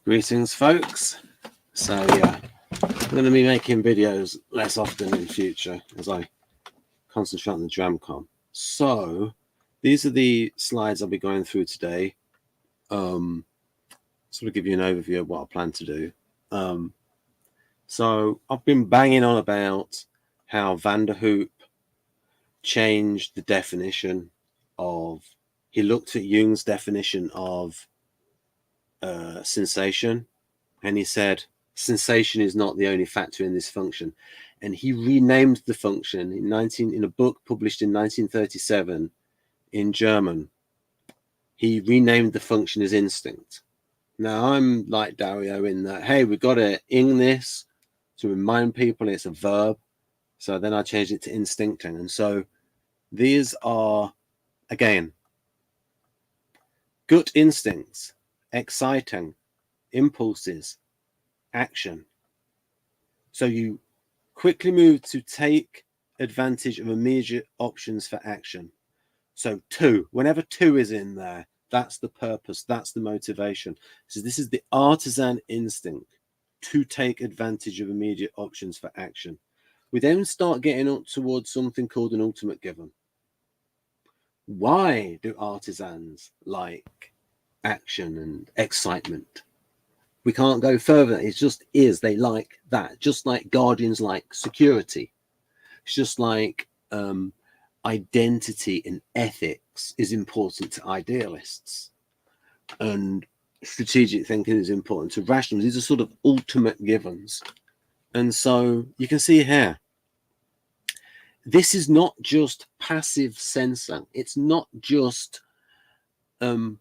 Greetings, folks. So yeah, I'm going to be making videos less often in future as I concentrate on the DramCon. So these are the slides I'll be going through today. Sort of give you an overview of what I plan to do. So I've been banging on about how Van der Hoop changed the definition of. He looked at Jung's definition of sensation, and he said sensation is not the only factor in this function, and he renamed the function in a book published in 1937 in German. He renamed the function as instinct. Now I'm like Dario in that, hey, we've got to ing this to remind people it's a verb. So then I changed it to instincting, and so these are again gut instincts, exciting, impulses, action. So you quickly move to take advantage of immediate options for action. So whenever two is in there, that's the purpose, that's the motivation. So this is the artisan instinct to take advantage of immediate options for action. We then start getting up towards something called an ultimate given. Why do artisans like action and excitement? We can't go further. It just is. They like that. Just like guardians like security. It's just like identity and ethics is important to idealists. And strategic thinking is important to rationals. These are sort of ultimate givens. And so you can see here, this is not just passive sensing. It's not just, now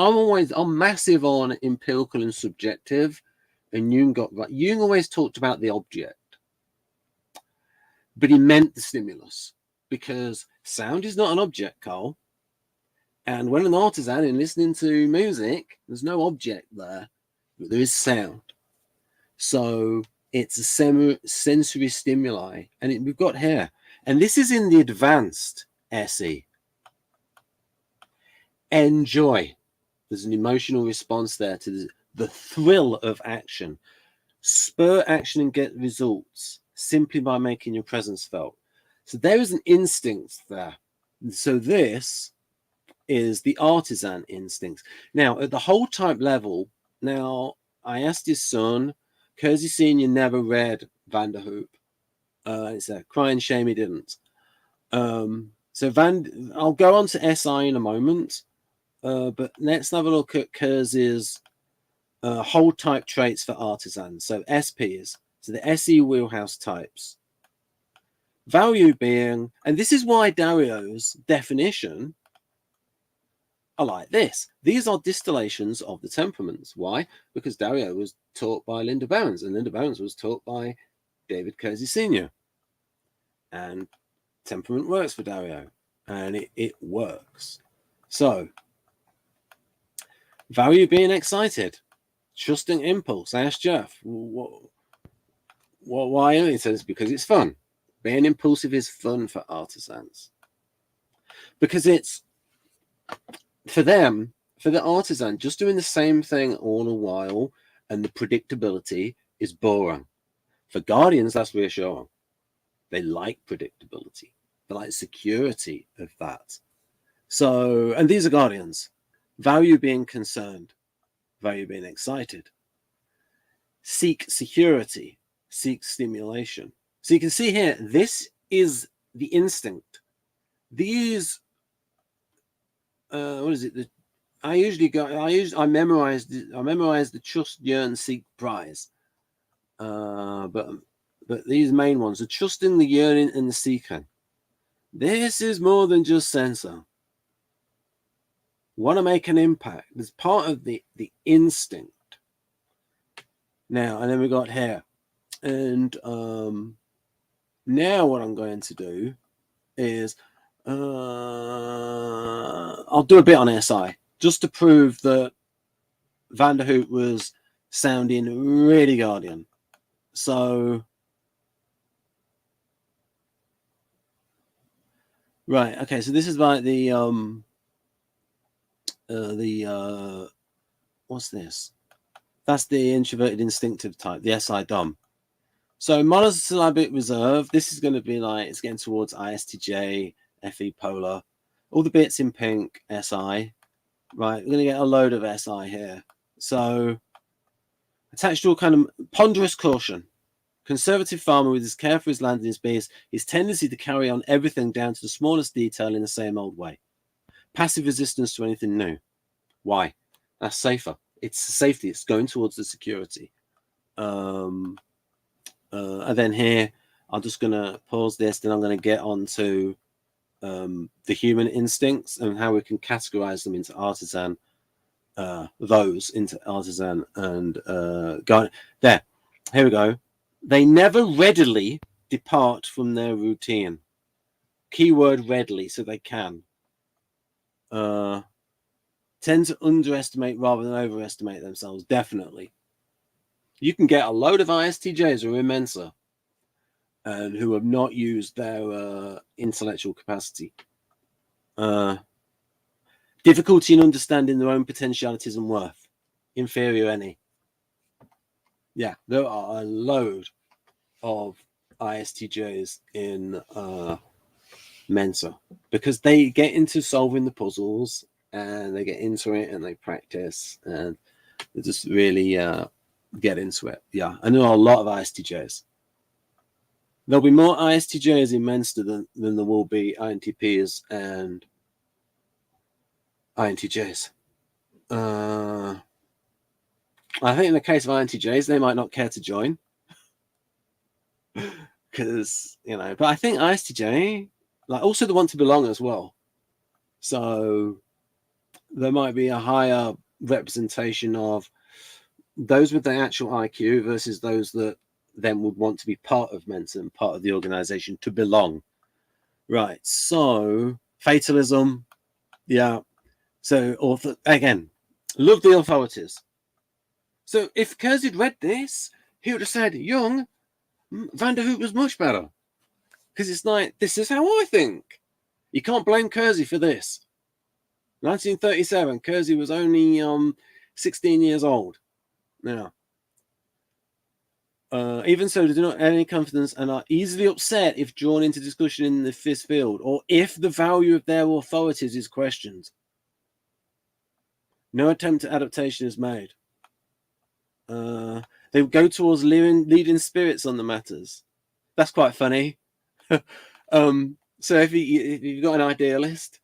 I'm massive on empirical and subjective, and Jung always talked about the object, but he meant the stimulus, because sound is not an object, Carl. And when an artisan is listening to music, there's no object there, but there is sound. So it's a sensory stimuli, and we've got here, and this is in the advanced SE. Enjoy. There's an emotional response there to the thrill of action. Spur action and get results simply by making your presence felt. So there is an instinct there. So this is the artisan instincts. Now, at the whole type level, now I asked his son, Kersey Sr. never read Van der Hoop. It's a crying shame he didn't. So I'll go on to SI in a moment. But let's have a look at Kersey's whole type traits for artisans. So SPs, so the SE wheelhouse types. Value being, and this is why Dario's definition are like this. These are distillations of the temperaments. Why? Because Dario was taught by Linda Behrens, and Linda Behrens was taught by David Kersey Sr. And temperament works for Dario, and it works. So, value being excited, trusting impulse. I asked Jeff, why? He says because it's fun. Being impulsive is fun for artisans, because it's for them, for the artisan, just doing the same thing all the while, and the predictability is boring. For guardians, that's reassuring. They like predictability. They like security of that. So, and these are guardians. Value being concerned, value being excited. Seek security, seek stimulation. So you can see here, this is the instinct. These, what is it? I memorize the trust, yearn, seek, prize. But these main ones, the trusting, the yearning, and the seeking. This is more than just sensor. Want to make an impact. It's part of the instinct. Now, and then we got here. And now what I'm going to do is I'll do a bit on SI just to prove that Van der Hoop was sounding really guardian. So, right, okay, so this is like the what's this? That's the introverted instinctive type, the SI Dom. So monosyllabic reserve, this is going to be like, it's getting towards ISTJ, FE polar, all the bits in pink, SI, right? We're going to get a load of SI here. So attached to all kind of ponderous caution. Conservative farmer with his care for his land and his bees, his tendency to carry on everything down to the smallest detail in the same old way. Passive resistance to anything new. Why? That's safer. It's safety. It's going towards the security. And then here, I'm just going to pause this. Then I'm going to get on to the human instincts and how we can categorize them into artisan, those into artisan and guide. There. Here we go. They never readily depart from their routine. Keyword readily, so they can. Tend to underestimate rather than overestimate themselves, definitely. You can get a load of ISTJs who are Mensa and who have not used their intellectual capacity. Difficulty in understanding their own potentialities and worth. Inferior any. Yeah, there are a load of ISTJs in Mensa because they get into solving the puzzles and they get into it and they practice and they just really get into it. Yeah, I know a lot of ISTJs. There'll be more ISTJs in Mensa than there will be INTPs and INTJs. I think in the case of INTJs, they might not care to join because, you know, but I think ISTJ, like, also they want to belong as well. So there might be a higher representation of those with the actual IQ versus those that then would want to be part of Mensa and part of the organization to belong. Right. So fatalism. Yeah. So again, love the authorities. So if Kersey had read this, he would have said, Young, Van der Hoek was much better. Because it's like, this is how I think. You can't blame Kersey for this. 1937, Kersey was only 16 years old. Now, even so, they do not have any confidence and are easily upset if drawn into discussion in the FIS field or if the value of their authorities is questioned. No attempt at adaptation is made. They go towards leading spirits on the matters. That's quite funny. So if you've got an idealist,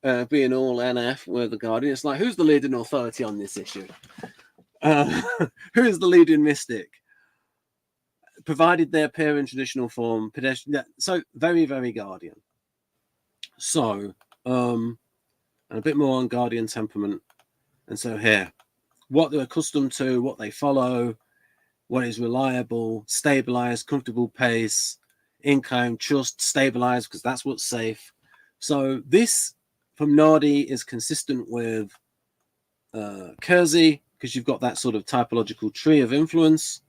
being all NF with the Guardian, it's like, who's the leading authority on this issue? Who is the leading mystic? Provided they appear in traditional form, pedestrian. Yeah, so very, very Guardian. So, and a bit more on Guardian temperament. And so here, what they're accustomed to, what they follow, what is reliable, stabilized, comfortable pace, income, trust, stabilized, because that's what's safe. So this from Nardi is consistent with Kersey, because you've got that sort of typological tree of influence,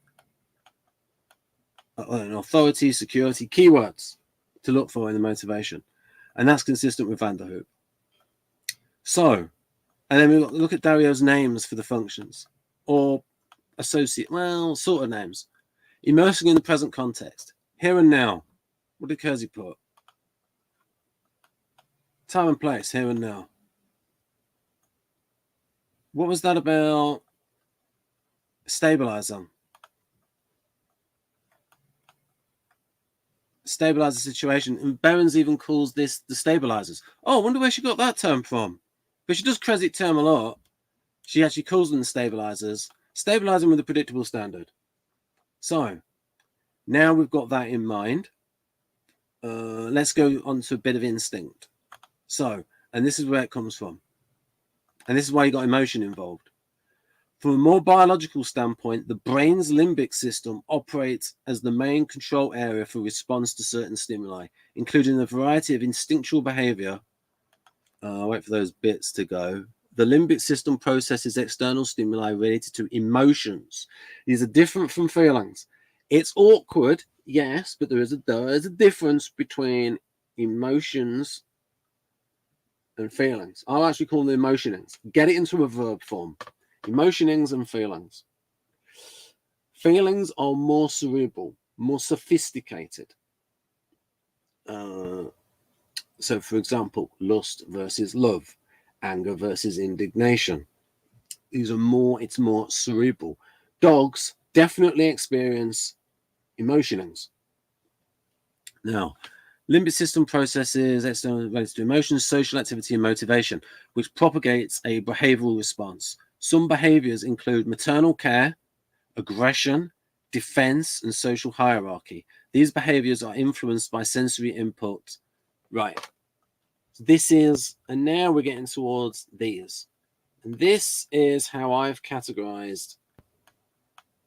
and authority, security, keywords to look for in the motivation. And that's consistent with Van der Hoek. So, and then we look at Dario's names for the functions, or associate, well, sort of names. Immersing in the present context. Here and now. What did Kersey put? Time and place, here and now. What was that about stabilizer? Stabilize the situation. And Berens even calls this the stabilizers. Oh, I wonder where she got that term from. But she does credit term a lot. She actually calls them the stabilizers. Stabilizing with a predictable standard. So, now we've got that in mind. Let's go on to a bit of instinct. So, and this is where it comes from. And this is why you got emotion involved. From a more biological standpoint, the brain's limbic system operates as the main control area for response to certain stimuli, including a variety of instinctual behavior. I'll wait for those bits to go. The limbic system processes external stimuli related to emotions. These are different from feelings. It's awkward, yes, but there is a difference between emotions and feelings. I'll actually call them emotionings. Get it into a verb form. Emotionings and feelings. Feelings are more cerebral, more sophisticated. So, for example, lust versus love, anger versus indignation. These are more, it's more cerebral. Dogs definitely experience emotionings. Now, limbic system processes external related to emotions, social activity, and motivation, which propagates a behavioral response. Some behaviors include maternal care, aggression, defense, and social hierarchy. These behaviors are influenced by sensory input. Right. This is, and now we're getting towards these. And this is how I've categorized.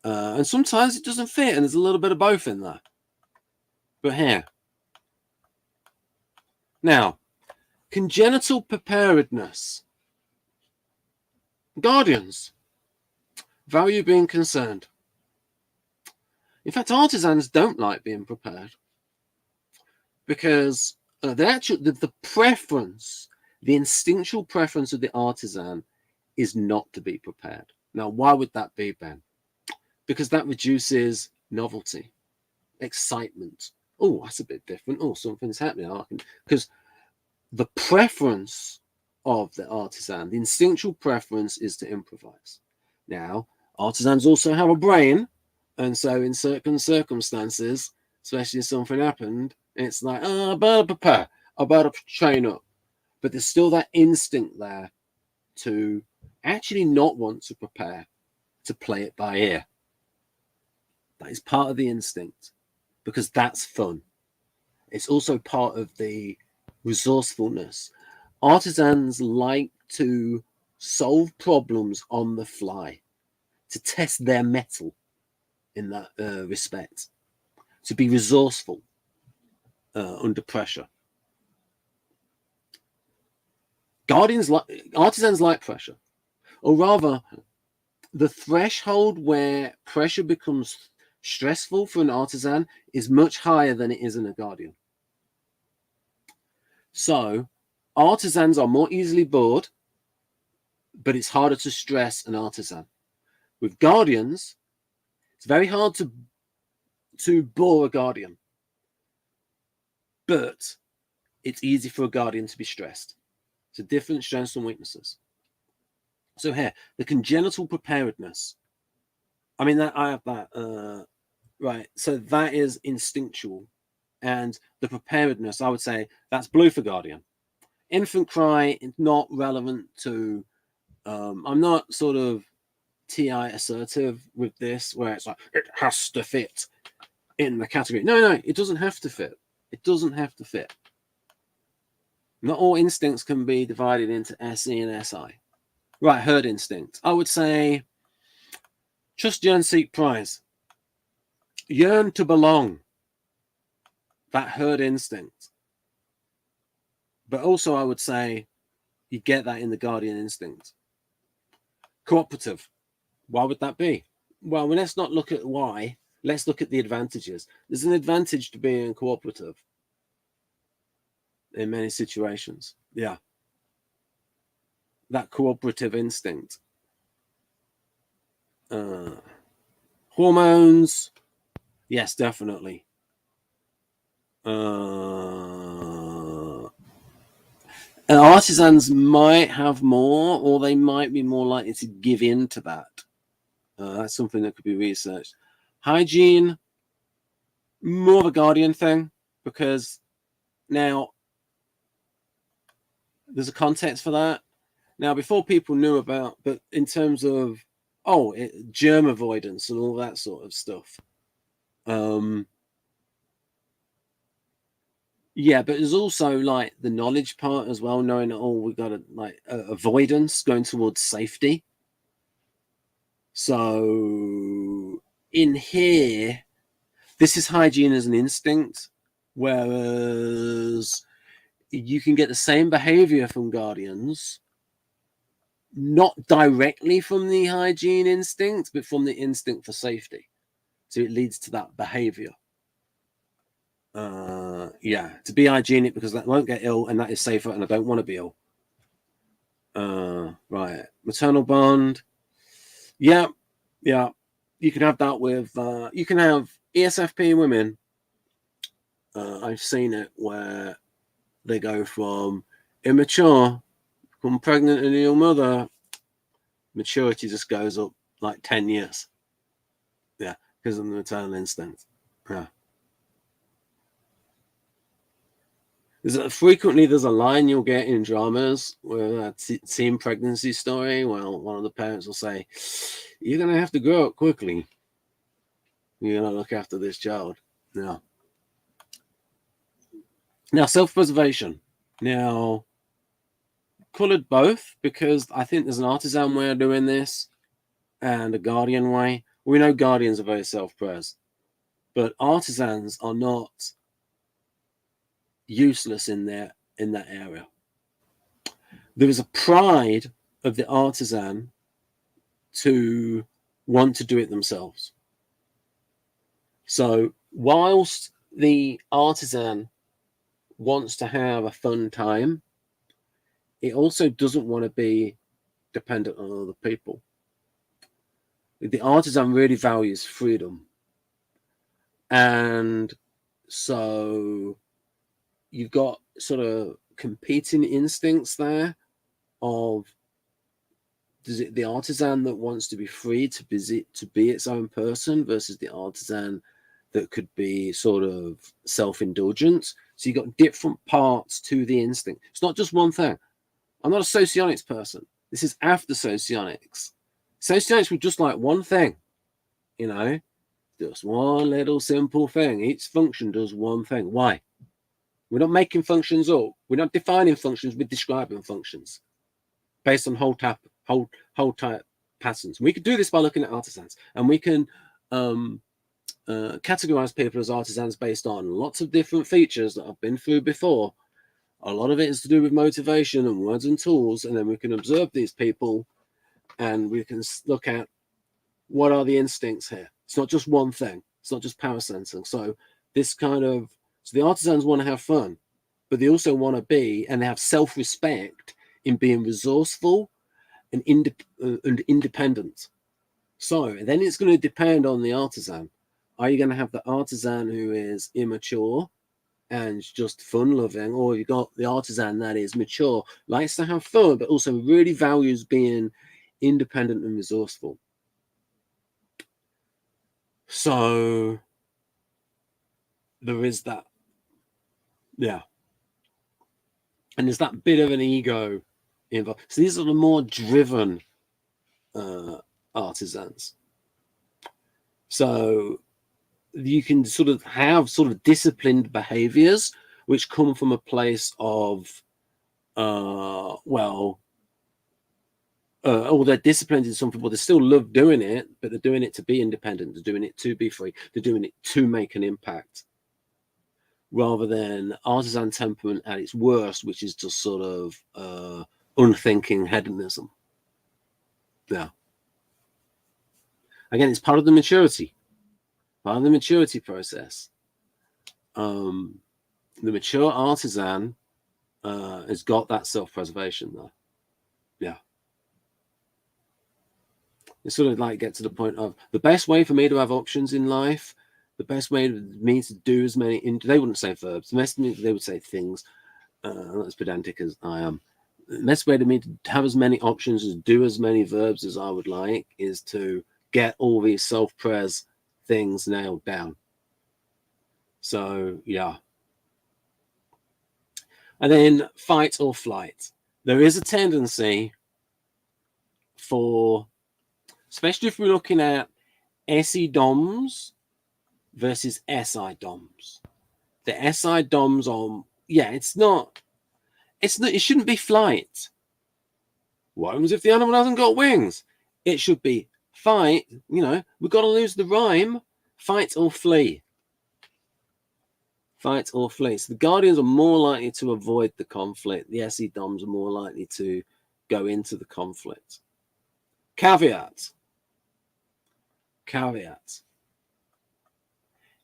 And sometimes it doesn't fit, and there's a little bit of both in there. But here. Now, congenital preparedness. Guardians value being concerned. In fact, artisans don't like being prepared because the preference, the instinctual preference of the artisan is not to be prepared. Now, why would that be, Ben? Because that reduces novelty, excitement. Oh, that's a bit different. Oh, something's happening. Because the preference of the artisan, the instinctual preference is to improvise. Now, artisans also have a brain, and so in certain circumstances, especially if something happened, it's like, oh, I better prepare, I better train up. But there's still that instinct there to actually not want to prepare, to play it by ear. That is part of the instinct because that's fun. It's also part of the resourcefulness. Artisans like to solve problems on the fly, to test their mettle in that respect, to be resourceful under pressure. Artisans like pressure, or rather, the threshold where pressure becomes stressful for an artisan is much higher than it is in a guardian. So, artisans are more easily bored, but it's harder to stress an artisan. With guardians, it's very hard to bore a guardian, but it's easy for a guardian to be stressed. So different strengths and weaknesses. So here, the congenital preparedness. I mean, I have that. Right. So that is instinctual. And the preparedness, I would say, that's blue for guardian. Infant cry is not relevant to. I'm not sort of TI assertive with this, where it's like, it has to fit in the category. No, it doesn't have to fit. It doesn't have to fit. Not all instincts can be divided into SE and SI. Right, herd instinct. I would say trust, yearn, seek, prize. Yearn to belong. That herd instinct. But also I would say you get that in the guardian instinct. Cooperative. Why would that be? Well, let's not look at why. Let's look at the advantages. There's an advantage to being cooperative in many situations. Yeah. That cooperative instinct. Hormones. Yes, definitely. Artisans might have more, or they might be more likely to give in to that. That's something that could be researched. Hygiene, more of a guardian thing, because now there's a context for that. Now, before people knew about, but in terms of, germ avoidance and all that sort of stuff. Yeah, but there's also like the knowledge part as well, knowing that, we've got avoidance going towards safety. So in here, this is hygiene as an instinct, whereas you can get the same behavior from guardians, not directly from the hygiene instinct, but from the instinct for safety. So it leads to that behavior. To be hygienic because that won't get ill and that is safer and I don't want to be ill. Right. Maternal bond. Yeah, yeah. You can have that with, you can have ESFP women. I've seen it where they go from immature, become pregnant and a young mother, maturity just goes up like 10 years. Yeah, because of the maternal instinct. Yeah. Frequently, there's a line you'll get in dramas where a teen pregnancy story. Well, one of the parents will say, "You're going to have to grow up quickly. You're going to look after this child." Yeah. Now, self-preservation. Now, colored both because I think there's an artisan way of doing this and a guardian way. We know guardians are very self-pres, but artisans are not useless in that area. There is a pride of the artisan to want to do it themselves. So whilst the artisan wants to have a fun time, it also doesn't want to be dependent on other people. The artisan really values freedom. And so you've got sort of competing instincts there of the artisan that wants to be free to be its own person versus the artisan that could be sort of self-indulgent. So you've got different parts to the instinct. It's not just one thing. I'm not a socionics person. This is after socionics. Socionics were just like one thing, you know, just one little simple thing. Each function does one thing. Why? We're not making functions up. We're not defining functions. We're describing functions based on whole type patterns. We could do this by looking at artisans, and we can categorize people as artisans based on lots of different features that I've been through before. A lot of it is to do with motivation and words and tools, and then we can observe these people and we can look at what are the instincts here. It's not just one thing. It's not just power sensing. So the artisans want to have fun, but they also want to be, and they have self-respect in being resourceful and independent. So then it's going to depend on the artisan. Are you going to have the artisan who is immature and just fun-loving, or you got the artisan that is mature, likes to have fun, but also really values being independent and resourceful? So there is that. Yeah. And there's that bit of an ego involved. So these are the more driven artisans. So you can sort of have sort of disciplined behaviors which come from a place of they're disciplined in some people. They still love doing it, but they're doing it to be independent. They're doing it to be free. They're doing it to make an impact, rather than artisan temperament at its worst, which is just sort of unthinking hedonism. Yeah. Again, it's part of the maturity process. The mature artisan has got that self-preservation though. Yeah. It sort of like get to the point of the best way for me to have options in life, the best way for me to do as many, they wouldn't say verbs, they would say things, not as pedantic as I am. The best way to me to have as many options as do as many verbs as I would like is to get all these self-pres things nailed down. So yeah. And then fight or flight. There is a tendency for, especially if we're looking at SE DOMs versus SI DOMs. The SI DOMs are, it shouldn't be flight. What happens if the animal hasn't got wings? It should be fight, we've got to lose the rhyme, fight or flee. Fight or flee. So the guardians are more likely to avoid the conflict. The SE DOMs are more likely to go into the conflict. Caveat.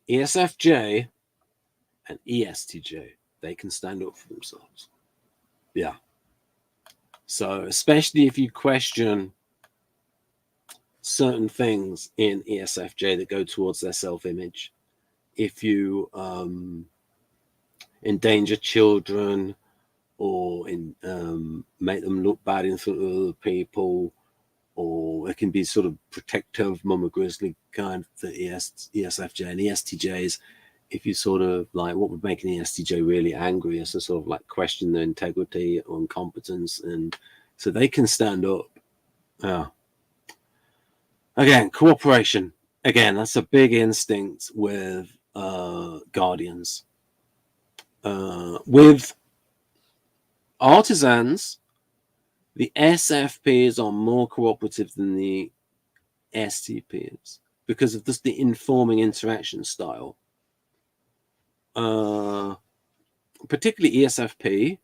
ESFJ and ESTJ, they can stand up for themselves. Yeah. So especially if you question certain things in ESFJ that go towards their self-image. If you endanger children or make them look bad in front of other people, or it can be sort of protective, mama grizzly kind, the ESFJ and ESTJs. If you sort of like, what would make an ESTJ really angry is to sort of like question their integrity or incompetence, and so they can stand up. Again, cooperation. Again, that's a big instinct with guardians. With artisans, the SFPs are more cooperative than the STPs because of just the informing interaction style. Particularly ESFP,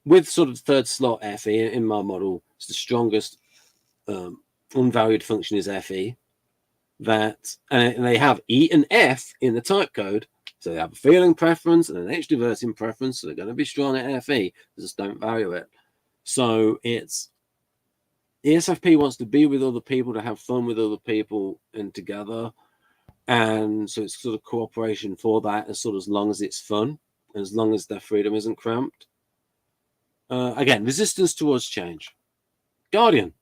with sort of third slot FE in my model, it's the strongest unvalued function is FE. That and they have E and F in the type code, so they have a feeling preference and an extroverting preference, so they're going to be strong at FE. They just don't value it. So it's ESFP wants to be with other people, to have fun with other people and together, and so it's sort of cooperation for that, as sort of as long as it's fun, as long as their freedom isn't cramped. Again, resistance towards change. Guardian.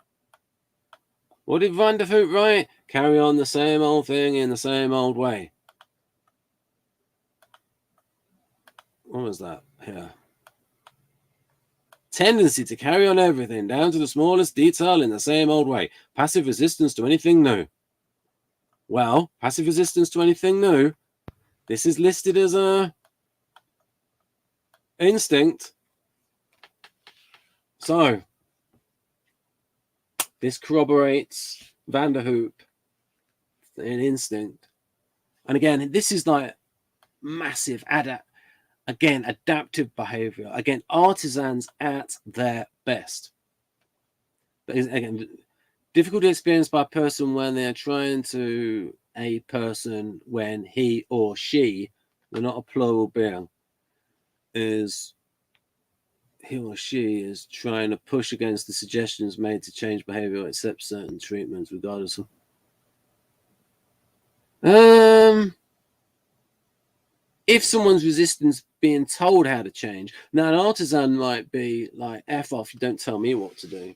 What did Van der Voot write? Carry on the same old thing in the same old way. What was that? Yeah. Tendency to carry on everything down to the smallest detail in the same old way. Passive resistance to anything new. Well, passive resistance to anything new. This is listed as a instinct. So this corroborates Van der Hoop, an instinct. And again, this is like massive adaptive behavior. Again, artisans at their best. But again, difficulty experienced by a person when they're trying to a person when he or she, they're not a plural being, is he or she is trying to push against the suggestions made to change behavior or accept certain treatments regardless of if someone's resistance being told how to change. Now, an artisan might be like, F off, you don't tell me what to do.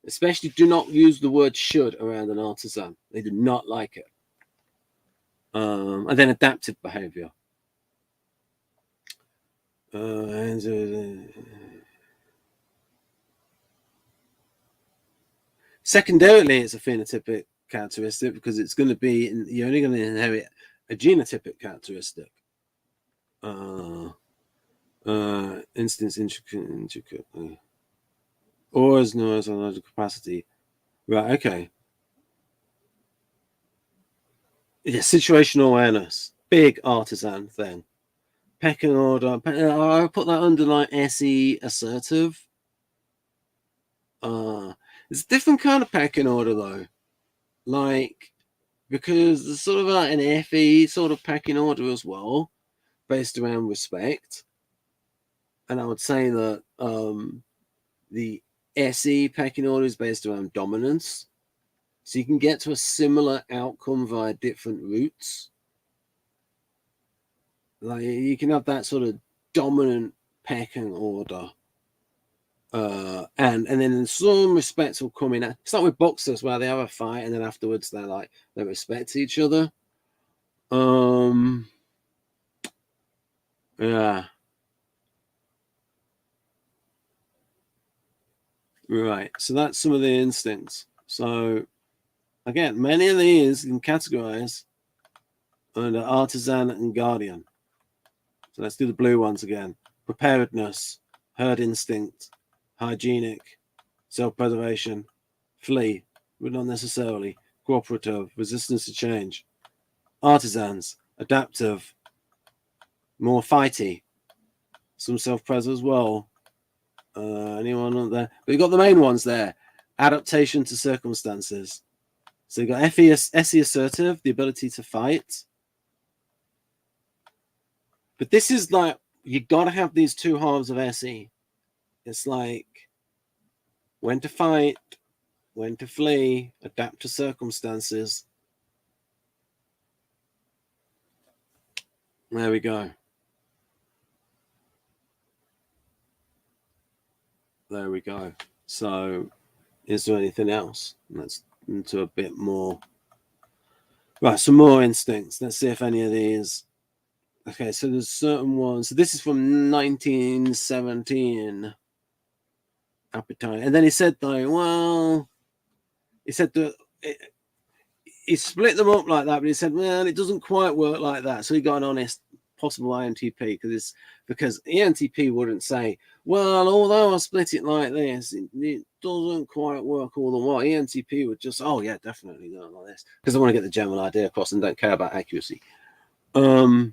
Especially do not use the word should around an artisan. They do not like it. And then adaptive behavior. Secondarily, it's a phenotypic characteristic because it's going to be, you're only going to inherit a genotypic characteristic. Instance intricate. Or as no as a larger capacity. Right, okay. Yeah, situational awareness. Big artisan thing. Pecking order. I put that under like SE assertive. It's a different kind of pecking order though. Like, because there's sort of like an FE sort of pecking order as well, based around respect. And I would say that the SE pecking order is based around dominance. So you can get to a similar outcome via different routes. Like you can have that sort of dominant pecking order. And then in some respects will come in. It's like with boxers where they have a fight and then afterwards they respect each other. Yeah. Right. So that's some of the instincts. So again, many of these can categorize under artisan and guardian. So let's do the blue ones again. Preparedness, herd instinct, hygienic, self-preservation, flee, but not necessarily, cooperative, resistance to change, artisans, adaptive, more fighty, some self-pres as well. Anyone on there? But you've got the main ones there. Adaptation to circumstances. So you've got SE assertive, the ability to fight. But this is like, you got to have these two halves of SE. It's like when to fight, when to flee, adapt to circumstances. There we go. There we go. So, is there anything else? Let's into a bit more. Right, some more instincts. Let's see if any of these. Okay, so there's certain ones. So this is from 1917. Appetite. And then he said, though, well, he said that he split them up like that, but he said, well, it doesn't quite work like that. So he got an honest possible INTP because ENTP wouldn't say, well, although I split it like this, it doesn't quite work all the way. ENTP would just, oh yeah, definitely go like this, because I want to get the general idea across and don't care about accuracy. Right.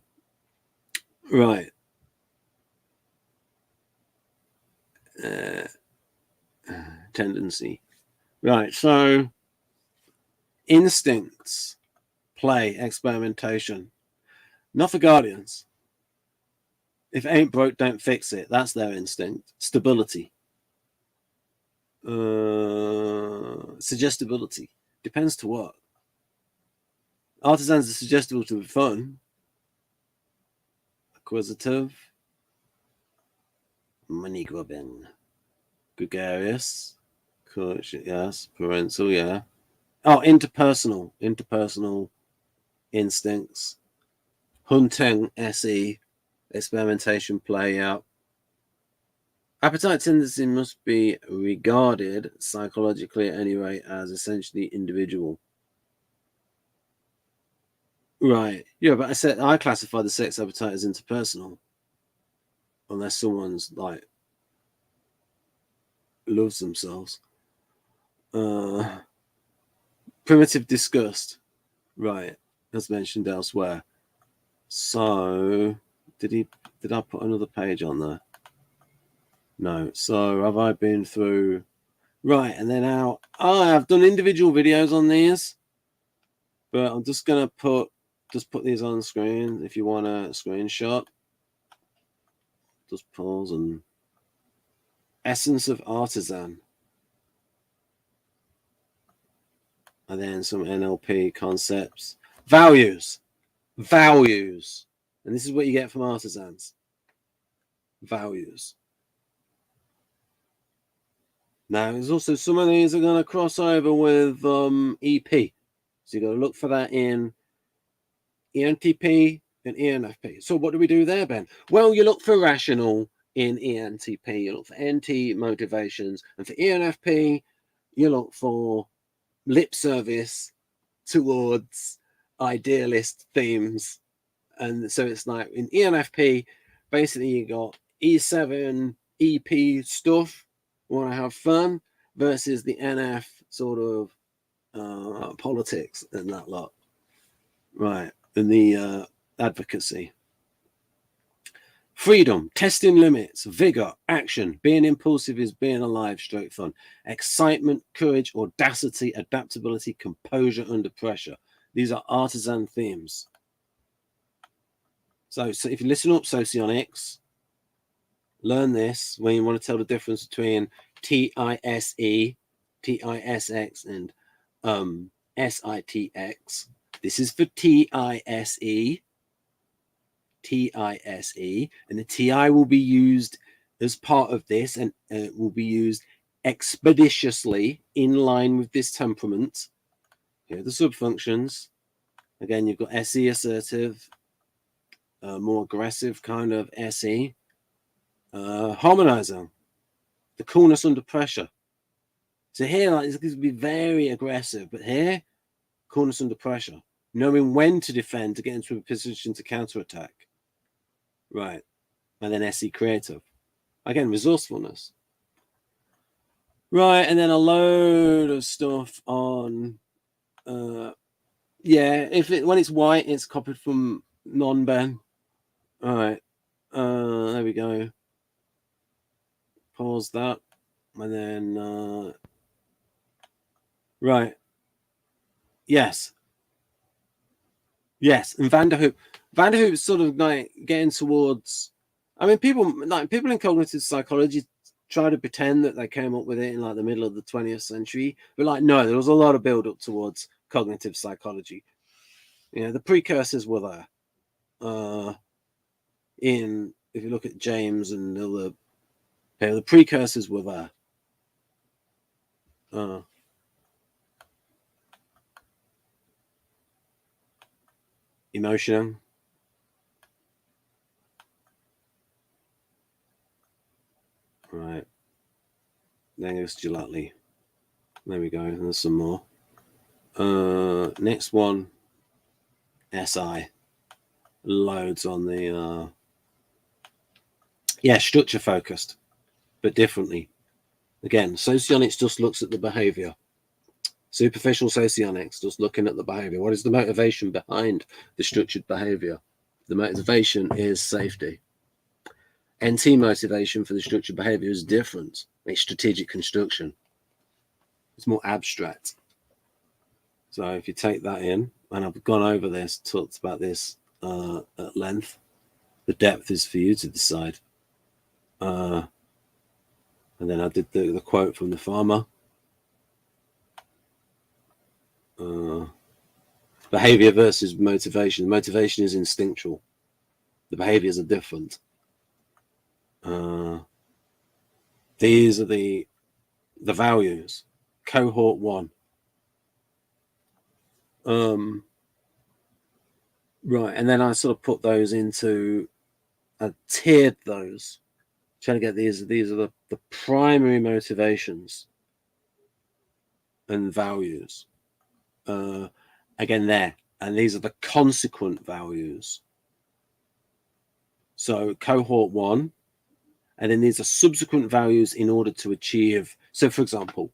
Tendency. Right. So instincts, play, experimentation. Not for guardians. If it ain't broke, don't fix it. That's their instinct. Stability. Suggestibility. Depends to what. Artisans are suggestible to be fun. Acquisitive. Money grubbing. Gregarious. Yes. Parental, yeah. Oh, interpersonal instincts. Hunting, SE. Experimentation, play out. Appetite tendency must be regarded, psychologically at any rate, as essentially individual. Right. Yeah, but I classify the sex appetite as interpersonal. Unless someone's like loves themselves. Primitive disgust. Right. As mentioned elsewhere. So did I put another page on there? No. So have I been through? Right, and then now I've done individual videos on these, but I'm just gonna put these on screen. If you want a screenshot, just pause and essence of artisan, and then some NLP concepts, values, and this is what you get from artisans. Values. Now, there's also some of these are going to cross over with EP. So you got to look for that in ENTP and ENFP. So what do we do there, Ben? Well, you look for rational in ENTP. You look for NT motivations. And for ENFP, you look for lip service towards idealist themes. And so it's like in ENFP, basically you got E7, EP stuff, want to have fun, versus the NF sort of politics and that lot. Right. And the advocacy. Freedom, testing limits, vigor, action, being impulsive is being alive, stroke fun. Excitement, courage, audacity, adaptability, composure under pressure. These are artisan themes. So if you listen up, Socionics, learn this when you want to tell the difference between TISE, TISX, and SITX. This is for TISE, and the TI will be used as part of this, and it will be used expeditiously in line with this temperament. Here are the subfunctions. Again, you've got SE, assertive, more aggressive kind of SE. Harmonizer, the coolness under pressure. So here, like, it's going to be very aggressive, but here, coolness under pressure, knowing when to defend to get into a position to counterattack. Right. And then SE creative. Again, resourcefulness. Right. And then a load of stuff on, yeah, when it's white, it's copied from non-Ben. All right. There we go. Pause that. And then, right. Yes. Yes. And Vanderhoop's sort of like getting towards, I mean, people in cognitive psychology try to pretend that they came up with it in like the middle of the 20th century, but like no, there was a lot of build up towards cognitive psychology. The precursors were there. If you look at James and the precursors were there. Emotion. Right. Then goes Gelatly. There we go. There's some more. Next one. SI. Loads on the structure focused, but differently. Again, socionics just looks at the behavior. Superficial socionics just looking at the behavior. What is the motivation behind the structured behavior? The motivation is safety. NT motivation for the structured behavior is different. It's strategic construction. It's more abstract. So if you take that in, and I've gone over this, talked about this at length, the depth is for you to decide. And then I did the quote from the farmer. Behavior versus motivation. Motivation is instinctual. The behaviors are different. These are the values. Cohort 1. Right, and then I sort of put those into, I tiered those, trying to get these are the primary motivations and values. Again there, and these are the consequent values. So cohort 1, and then these are subsequent values in order to achieve. So for example,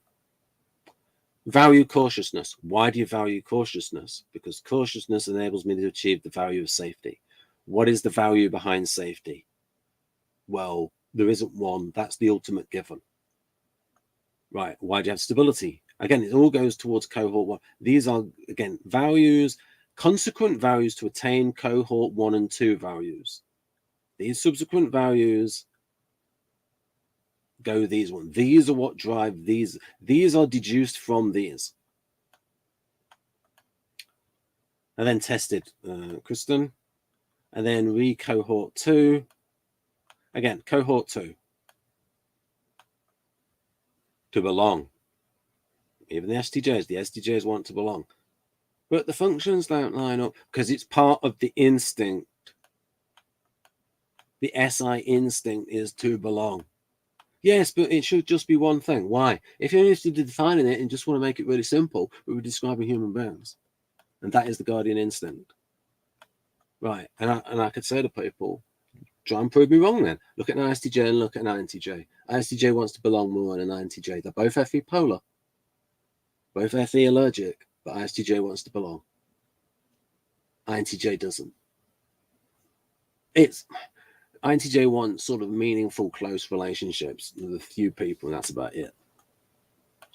value cautiousness. Why do you value cautiousness? Because cautiousness enables me to achieve the value of safety. What is the value behind safety? Well, there isn't one. That's the ultimate given. Right. Why do you have stability? Again, it all goes towards cohort 1. These are, again, values, consequent values to attain cohort 1 and 2 values. These subsequent values go these ones. These are what drive these. These are deduced from these. And then tested, Kristen. And then re-cohort 2. Again, cohort 2. To belong. Even the STJs want to belong. But the functions don't line up because it's part of the instinct. The SI instinct is to belong. Yes, but it should just be one thing. Why? If you're interested in defining it and just want to make it really simple, we were describing human beings. And that is the guardian instinct. Right. And I could say to people, try and prove me wrong then. Look at an ISTJ and look at an INTJ. ISTJ wants to belong more than an INTJ. They're both FE polar. Both FE allergic, but ISTJ wants to belong. INTJ doesn't. INTJ wants sort of meaningful, close relationships with a few people, and that's about it.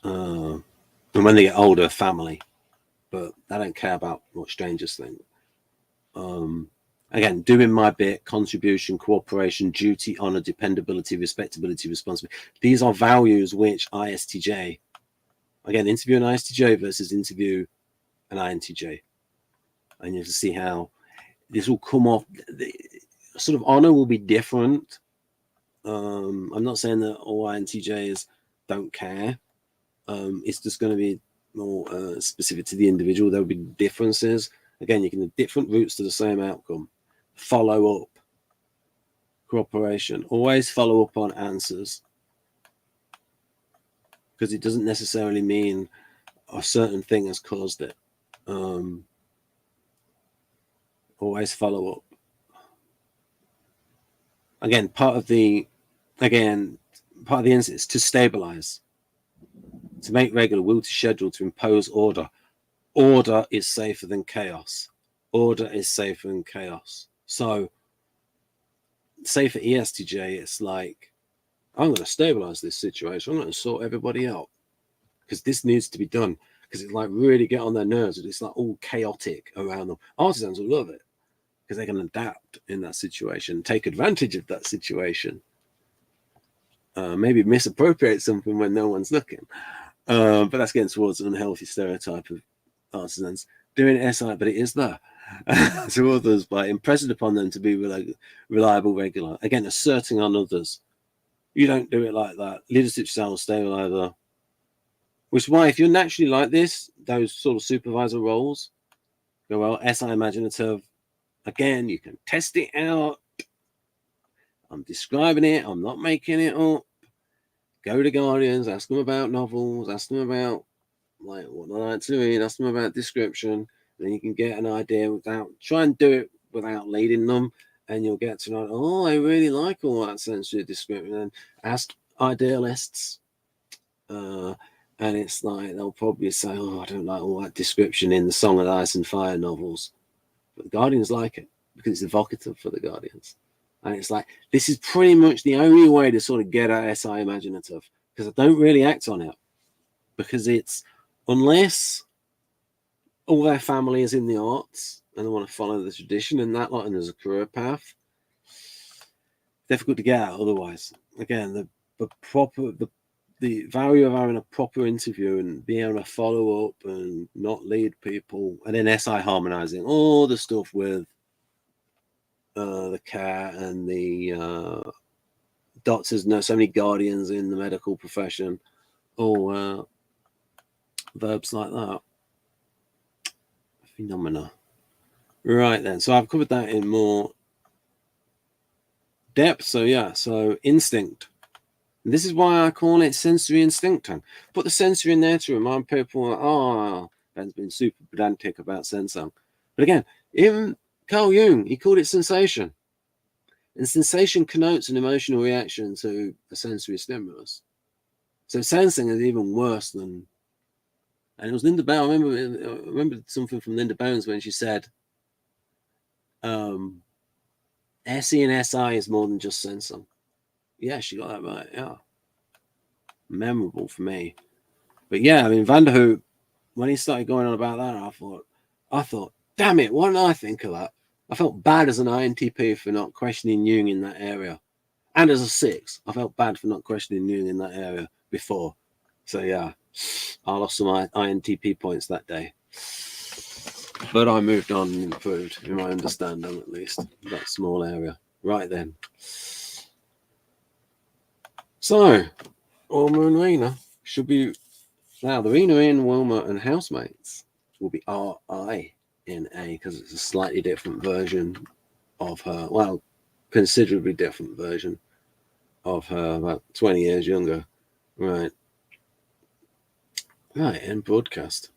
And when they get older, family. But they don't care about what strangers think. Again, doing my bit, contribution, cooperation, duty, honor, dependability, respectability, responsibility. These are values which ISTJ, again, interview an ISTJ versus interview an INTJ. And you can see how this will come off. The sort of honor will be different. I'm not saying that all INTJs don't care. It's just going to be more specific to the individual. There will be differences. Again, you can have different routes to the same outcome. Follow up. Cooperation. Always follow up on answers. Because it doesn't necessarily mean a certain thing has caused it. Always follow up. Again, part of the instinct is to stabilize. To make regular, will to schedule, to impose order. Order is safer than chaos. Order is safer than chaos. So, say for ESTJ, it's like, I'm going to stabilize this situation. I'm going to sort everybody out because this needs to be done. Because it's like really get on their nerves. It's like all chaotic around them. Artisans will love it because they can adapt in that situation, take advantage of that situation. maybe misappropriate something when no one's looking. But that's getting towards an unhealthy stereotype of artisans doing SI, but it is there to others by impressing upon them to be reliable, regular. Again, asserting on others. You don't do it like that. Leadership style, stabilizer. Which is why if you're naturally like this, those sort of supervisor roles, go well, SI imaginative. Again, you can test it out. I'm describing it. I'm not making it up. Go to Guardians, ask them about novels, ask them about like what I like to read, ask them about description. Then you can get an idea without try and do it without leading them, and you'll get to know. Oh, I really like all that sensory description. And ask idealists, and it's like they'll probably say, "Oh, I don't like all that description in the Song of Ice and Fire novels," but the Guardians like it because it's evocative for the Guardians. And it's like, this is pretty much the only way to sort of get at SI imaginative, because I don't really act on it. Because it's, unless all their family is in the arts and they want to follow the tradition and that, and there's a career path, difficult to get out otherwise. Again, the value of having a proper interview and being able to follow up and not lead people, and then SI harmonizing all the stuff with the care and the doctors. Know so many guardians in the medical profession, or verbs like that. Phenomena. Right then, so I've covered that in more depth. So yeah, so instinct. And this is why I call it sensory instincting. Put the sensory in there to remind people, Ben's been super pedantic about sensing. But again, even Carl Jung, he called it sensation. And sensation connotes an emotional reaction to a sensory stimulus. So sensing is even worse than. And it was Linda Bell. I remember something from Linda Bones when she said, SE and SI is more than just sensing. Yeah, she got that right. Yeah. Memorable for me. But yeah, I mean, Vanderhoek, when he started going on about that, I thought, damn it, why didn't I think of that? I felt bad as an INTP for not questioning Jung in that area. And as a 6, I felt bad for not questioning Jung in that area before. So yeah, I lost some INTP points that day. But I moved on and improved, in my understanding at least, that small area. Right then. So, Wilma and Rena should be... Now, the Rena in Wilma and housemates will be RINA, because it's a slightly different version of her. Well, considerably different version of her, about 20 years younger. Right. Right, end broadcast.